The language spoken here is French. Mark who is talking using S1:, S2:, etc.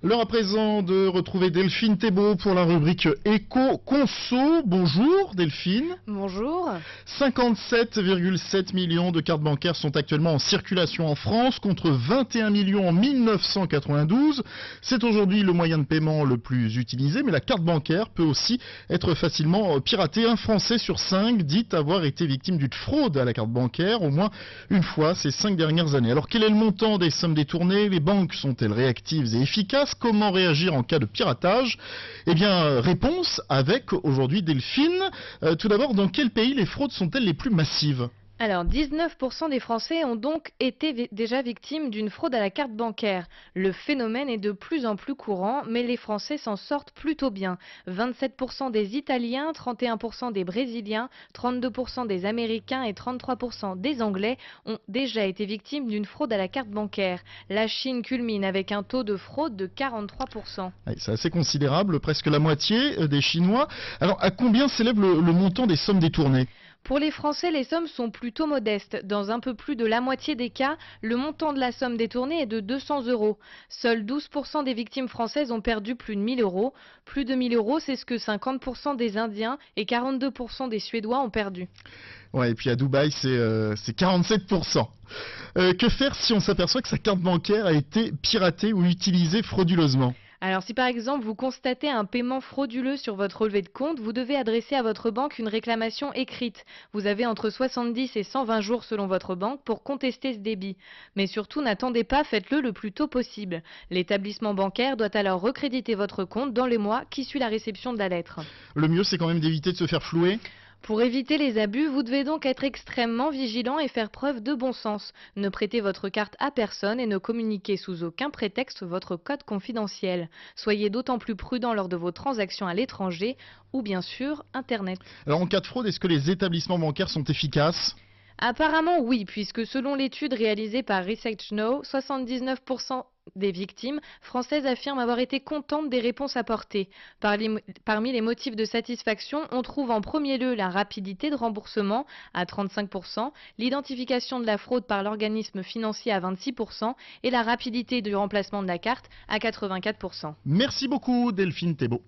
S1: L'heure à présent de retrouver Delphine Thébault pour la rubrique Éco-Conso. Bonjour Delphine.
S2: Bonjour.
S1: 57,7 millions de cartes bancaires sont actuellement en circulation en France contre 21 millions en 1992. C'est aujourd'hui le moyen de paiement le plus utilisé, mais la carte bancaire peut aussi être facilement piratée. Un Français sur 5 dit avoir été victime d'une fraude à la carte bancaire au moins une fois ces 5 dernières années. Alors quel est le montant des sommes détournées? Les banques sont-elles réactives et efficaces? Comment réagir en cas de piratage? Eh bien, réponse avec aujourd'hui Delphine. Tout d'abord, dans quel pays les fraudes sont-elles les plus massives?
S2: Alors, 19% des Français ont donc été déjà victimes d'une fraude à la carte bancaire. Le phénomène est de plus en plus courant, mais les Français s'en sortent plutôt bien. 27% des Italiens, 31% des Brésiliens, 32% des Américains et 33% des Anglais ont déjà été victimes d'une fraude à la carte bancaire. La Chine culmine avec un taux de fraude de 43%.
S1: Oui, c'est assez considérable, presque la moitié des Chinois. Alors, à combien s'élève le montant des sommes détournées?
S2: Pour les Français, les sommes sont plutôt modestes. Dans un peu plus de la moitié des cas, le montant de la somme détournée est de 200 €. Seuls 12% des victimes françaises ont perdu plus de 1000 €. Plus de 1000 €, c'est ce que 50% des Indiens et 42% des Suédois ont perdu.
S1: Ouais, et puis à Dubaï, c'est 47%. Que faire si on s'aperçoit que sa carte bancaire a été piratée ou utilisée frauduleusement?
S2: Alors si par exemple vous constatez un paiement frauduleux sur votre relevé de compte, vous devez adresser à votre banque une réclamation écrite. Vous avez entre 70 et 120 jours selon votre banque pour contester ce débit. Mais surtout n'attendez pas, faites-le le plus tôt possible. L'établissement bancaire doit alors recréditer votre compte dans les mois qui suivent la réception de la lettre.
S1: Le mieux, c'est quand même d'éviter de se faire flouer.
S2: Pour éviter les abus, vous devez donc être extrêmement vigilant et faire preuve de bon sens. Ne prêtez votre carte à personne et ne communiquez sous aucun prétexte votre code confidentiel. Soyez d'autant plus prudent lors de vos transactions à l'étranger ou bien sûr Internet.
S1: Alors en cas de fraude, est-ce que les établissements bancaires sont efficaces?
S2: Apparemment oui, puisque selon l'étude réalisée par ResearchNow, 79% des victimes françaises affirment avoir été contentes des réponses apportées. Parmi les motifs de satisfaction, on trouve en premier lieu la rapidité de remboursement à 35%, l'identification de la fraude par l'organisme financier à 26% et la rapidité du remplacement de la carte à 84%.
S1: Merci beaucoup Delphine Thébault.